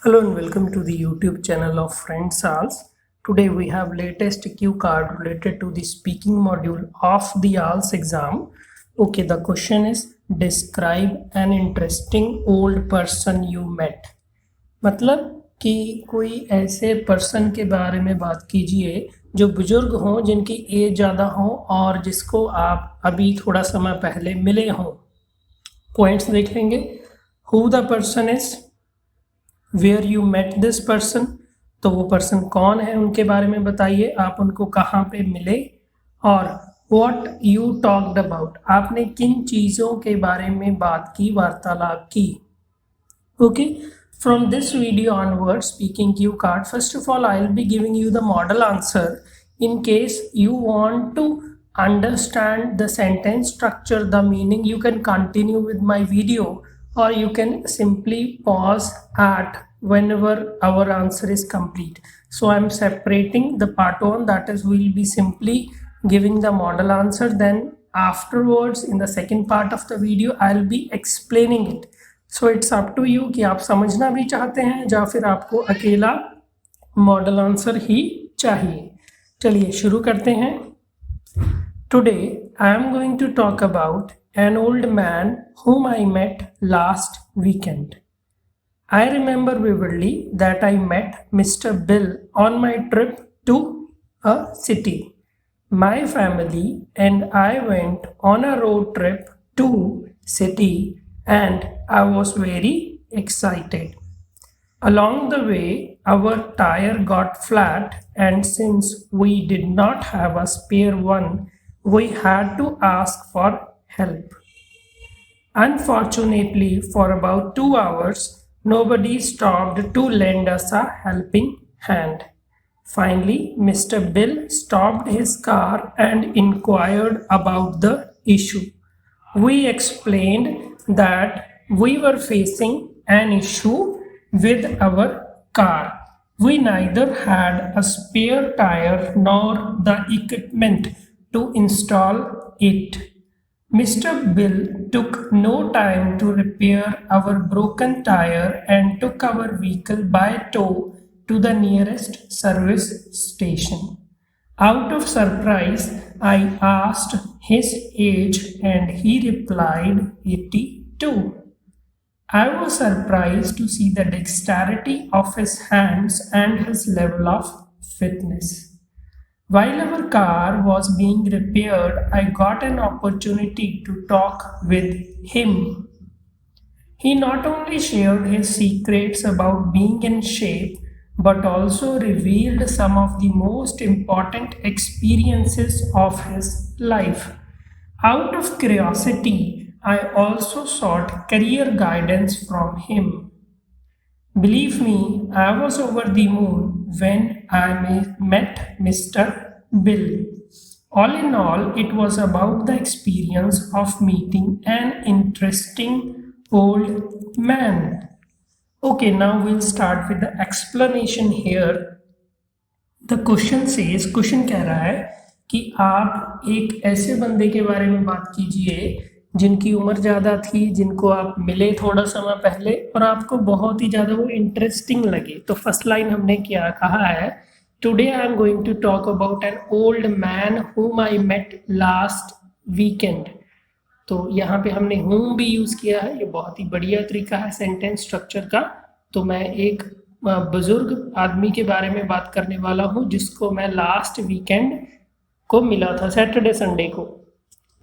Hello and welcome to the YouTube channel of Friends ALS. Today we have latest cue card related to the speaking module of the ALS exam. Okay, the question is describe an interesting old person you met. मतलब कि कोई ऐसे person के बारे में बात कीजिए जो बुजुर्ग हों, जिनकी एज ज़्यादा हो और जिसको आप अभी थोड़ा समय पहले मिले हों. पॉइंट्स देख लेंगे. Who the person is, where you met this person, तो वो पर्सन कौन है उनके बारे में बताइए, आप उनको कहाँ पे मिले, और वॉट यू टॉक्ड अबाउट, आपने किन चीज़ों के बारे में बात की, वार्तालाप की. Okay, from this video onwards, speaking cue card, first of all I'll be giving you the model answer. In case you want to understand the sentence structure, the meaning, you can continue with my video or you can simply pause at whenever our answer is complete. So I'm separating the part 1, that is we'll be simply giving the model answer, then afterwards in the second part of the video I'll be explaining it. So it's up to you कि आप समझना भी चाहते हैं या फिर आपको अकेला मॉडल आंसर ही चाहिए. चलिए शुरू करते हैं. Today I am going to talk about an old man whom I met last weekend. I remember vividly that I met Mr. Bill on my trip to a city. My family and I went on a road trip to city and I was very excited. Along the way, our tire got flat, and since we did not have a spare one, we had to ask for help. Unfortunately, for about 2 hours, nobody stopped to lend us a helping hand. Finally, Mr. Bill stopped his car and inquired about the issue. We explained that we were facing an issue with our car. We neither had a spare tire nor the equipment to install it. Mr. Bill took no time to repair our broken tire and took our vehicle by tow to the nearest service station. Out of surprise, I asked his age and he replied 82. I was surprised to see the dexterity of his hands and his level of fitness. While our car was being repaired, I got an opportunity to talk with him. He not only shared his secrets about being in shape, but also revealed some of the most important experiences of his life. Out of curiosity, I also sought career guidance from him. Believe me, I was over the moon when I met Mr. Bill. All in all, it was about the experience of meeting an interesting old man. Okay, now we'll start with the explanation here. The question says, question कह रहा है कि आप एक ऐसे बंदे के बारे में बात कीजिए जिनकी उम्र ज़्यादा थी, जिनको आप मिले थोड़ा समय पहले और आपको बहुत ही ज़्यादा वो इंटरेस्टिंग लगे. तो फर्स्ट लाइन हमने क्या कहा है, today I am going to talk about an old man whom I met last weekend. तो यहाँ पे हमने whom भी यूज़ किया है. ये बहुत ही बढ़िया तरीका है सेंटेंस स्ट्रक्चर का. तो मैं एक बुजुर्ग आदमी के बारे में बात करने वाला हूँ जिसको मैं लास्ट वीकेंड को मिला था, सैटरडे संडे को.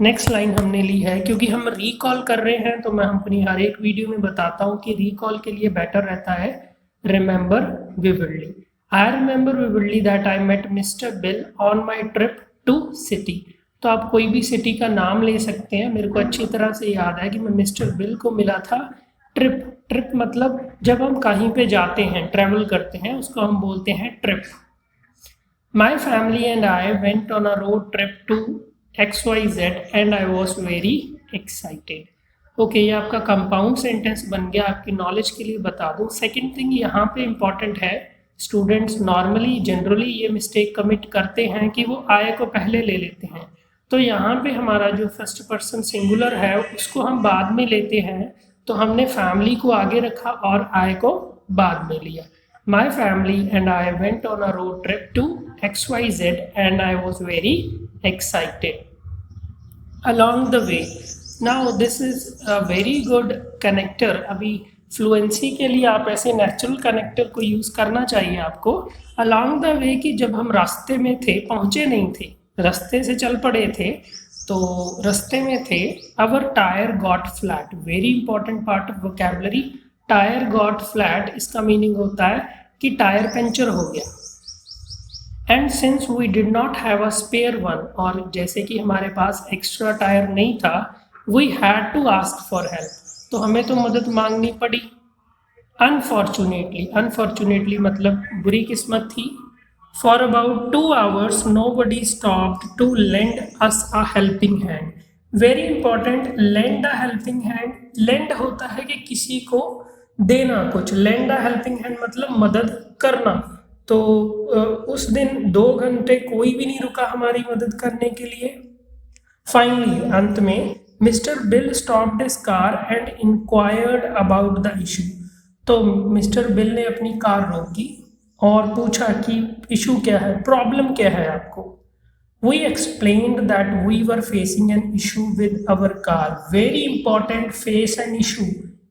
नेक्स्ट लाइन हमने ली है, क्योंकि हम रिकॉल कर रहे हैं तो मैं अपनी हर एक वीडियो में बताता हूँ कि रिकॉल के लिए बेटर रहता है remember vividly. I remember vividly that I met mister Bill on my trip to city. तो आप कोई भी सिटी का नाम ले सकते हैं. मेरे को अच्छी तरह से याद है कि मैं मिस्टर बिल को मिला था ट्रिप मतलब जब हम कहीं पे जाते हैं, ट्रैवल करते हैं, उसको हम बोलते हैं trip. My family and I went on a road trip to XYZ and I was very excited. Okay, ये आपका कंपाउंड सेंटेंस बन गया. आपकी नॉलेज के लिए बता दूं, सेकेंड थिंग यहाँ पे इम्पॉर्टेंट है, स्टूडेंट्स नॉर्मली जनरली ये मिस्टेक कमिट करते हैं कि वो आई को पहले ले लेते हैं. तो यहाँ पे हमारा जो फर्स्ट पर्सन सिंगुलर है उसको हम बाद में लेते हैं, तो हमने फैमिली को आगे रखा और आई को बाद में लिया। My family and I went on a road trip to XYZ and I was very excited along the way. Now this is a very good connector. अभी फ्लुएंसी के लिए आप ऐसे नेचुरल कनेक्टर को यूज़ करना चाहिए आपको। along the way कि जब हम रास्ते में थे, पहुँचे नहीं थे, रास्ते से चल पड़े थे, तो रास्ते में थे, our tire got flat. Very important part of vocabulary. Tire got flat इसका मीनिंग होता है कि टायर पंचर हो गया। And since we did not have a spare one, और जैसे कि हमारे पास एक्स्ट्रा टायर नहीं था, we had to ask for help, तो हमें तो मदद मांगनी पड़ी। अनफॉर्चुनेटली मतलब बुरी किस्मत थी। For about 2 hours nobody stopped to lend us a helping hand. Very important, lend a helping hand. lend होता है कि किसी को देना कुछ, lend a helping hand मतलब मदद करना। तो उस दिन 2 घंटे कोई भी नहीं रुका हमारी मदद करने के लिए। फाइनली अंत में mister bill stopped his car and inquired about the issue. तो मिस्टर बिल ने अपनी कार रोकी और पूछा कि इशू क्या है, प्रॉब्लम क्या है आपको। We explained that we were facing an issue with our car. Very important, face an issue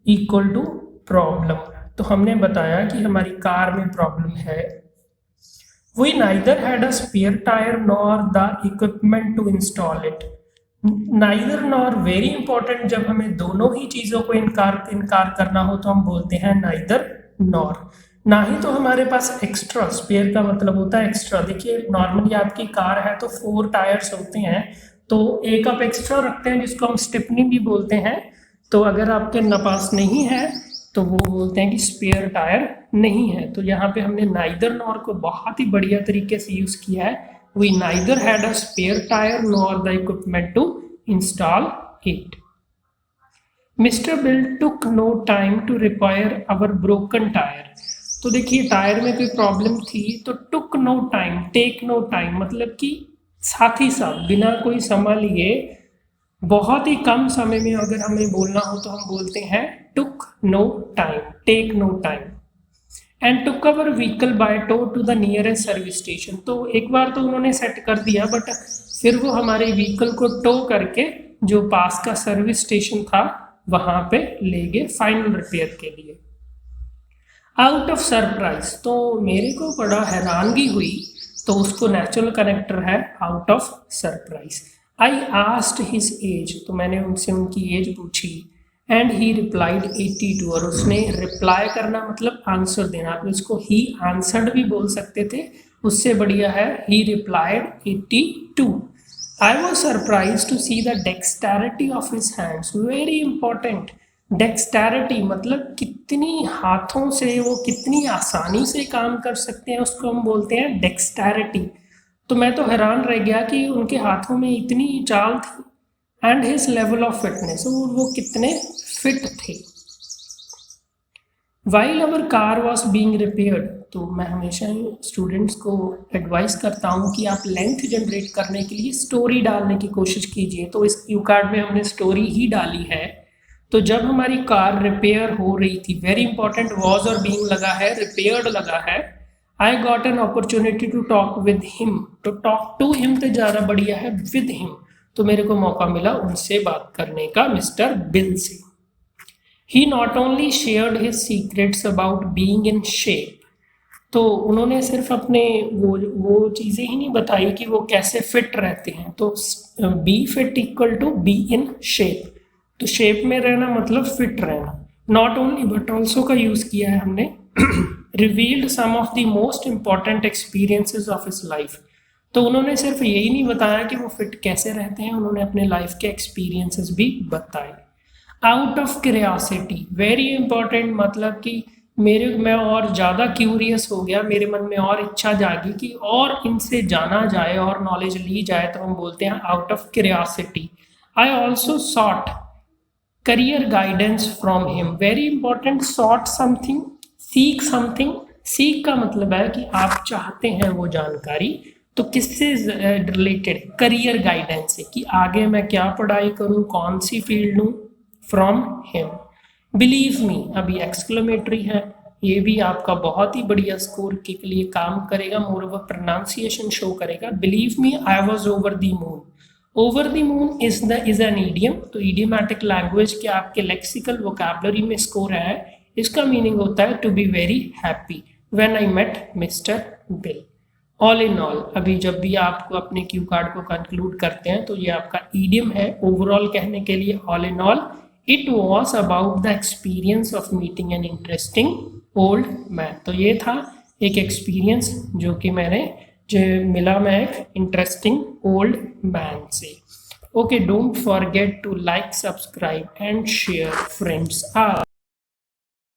equal to problem. तो हमने बताया कि हमारी कार में प्रॉब्लम है। We neither had a spare tire nor the equipment to install it. Neither nor very important, जब हमें दोनों ही चीज़ों को इनकार करना हो तो हम बोलते हैं neither nor। ना ही तो हमारे पास एक्स्ट्रा, स्पेयर का मतलब होता है एक्स्ट्रा। देखिए नॉर्मली आपकी कार है तो 4 टायर्स होते हैं, तो एक आप एक्स्ट्रा रखते हैं जिसको हम स्टिपनी भी बोलते हैं। तो अगर आपके पास नहीं है तो वो बोलते हैं कि स्पेयर टायर नहीं है। तो यहाँ पे हमने नाइदर नॉर को बहुत ही बढ़िया तरीके से यूज़ किया है। We neither had a spare tyre nor the equipment to install it. Mister Bill took no time to repair our broken tyre. तो देखिए टायर में कोई प्रॉब्लम थी, तो took no time, take no time मतलब कि साथ ही साथ बिना कोई समय लिए, बहुत ही कम समय में अगर हमें बोलना हो तो हम बोलते हैं took no time, take no time. And took our vehicle by tow to the nearest service station. तो एक बार तो उन्होंने सेट कर दिया, बट फिर वो हमारे व्हीकल को टो करके जो पास का सर्विस स्टेशन था वहाँ पे ले गए फाइनल रिपेयर के लिए। आउट ऑफ सरप्राइज, तो मेरे को बड़ा हैरानगी हुई, तो उसको नेचुरल कनेक्टर है out of surprise. I asked his age, तो मैंने उनसे उनकी एज पूछी। एंड ही रिप्लाइड 82, और उसने रिप्लाई करना मतलब आंसर देना, आप इसको ही आंसर्ड भी बोल सकते थे, उससे बढ़िया है he replied 82। I was surprise to see the dexterity of his hands. Very important, dexterity मतलब कितनी हाथों से वो कितनी आसानी से काम कर सकते हैं, उसको हम बोलते हैं डेक्सटेरिटी। तो मैं तो हैरान रह गया कि उनके हाथों में इतनी चाल थी। And his level of fitness, वो कितने फिट थे। While our car was being repaired, तो मैं हमेशा स्टूडेंट्स को एडवाइस करता हूँ कि आप लेंथ जनरेट करने के लिए स्टोरी डालने की कोशिश कीजिए। तो इस क्यू कार्ड में हमने स्टोरी ही डाली है। तो जब हमारी कार रिपेयर हो रही थी, वेरी इंपॉर्टेंट, वॉज और बीइंग लगा है, रिपेयर्ड लगा है। I got an opportunity to talk with him, तो टॉक टू हिम तो ज़्यादा बढ़िया है, विद हिम, तो मेरे को मौका मिला उनसे बात करने का, मिस्टर बिल से। He not only shared his secrets about being in shape, तो उन्होंने सिर्फ अपने वो चीज़ें ही नहीं बताई कि वो कैसे फिट रहते हैं। तो be fit equal to be in shape, तो शेप में रहना मतलब फिट रहना। नॉट ओनली बट ऑल्सो का यूज़ किया है हमने। Revealed some of the most important experiences of his life, तो उन्होंने सिर्फ यही नहीं बताया कि वो फिट कैसे रहते हैं, उन्होंने अपने लाइफ के एक्सपीरियंसेस भी बताए। Out of curiosity, very important, मतलब कि मैं और ज़्यादा क्यूरियस हो गया, मेरे मन में और इच्छा जागी कि और इनसे जाना जाए और नॉलेज ली जाए, तो हम बोलते हैं out of curiosity. I also sought career guidance from him, very important, sought something, सीख समथिंग। सीख का मतलब है कि आप चाहते हैं वो जानकारी, तो किससे रिलेटेड, करियर गाइडेंस से, कि आगे मैं क्या पढ़ाई करूं, कौन सी फील्ड लूं, फ्रॉम हिम। बिलीव मी, अभी एक्सक्लेमेटरी है, ये भी आपका बहुत ही बढ़िया स्कोर के लिए काम करेगा, मोर ओवर प्रोनाउंसिएशन शो करेगा। Believe me I was over the moon. Over the moon is an idiom, तो ईडियमेटिक लैंग्वेज के आपके लेक्सिकल वोकैबुलरी में स्कोर है, इसका मीनिंग होता है to be very happy when I met mister Bill. All in all, अभी जब भी आपको अपने क्यू कार्ड को कंक्लूड करते हैं तो ये आपका ईडियम है ओवरऑल कहने के लिए। All in all it was about the experience of meeting an interesting old man. तो ये था एक एक्सपीरियंस जो कि मिला मैं एक इंटरेस्टिंग ओल्ड मैन से। Okay, don't forget to like, subscribe and share friends.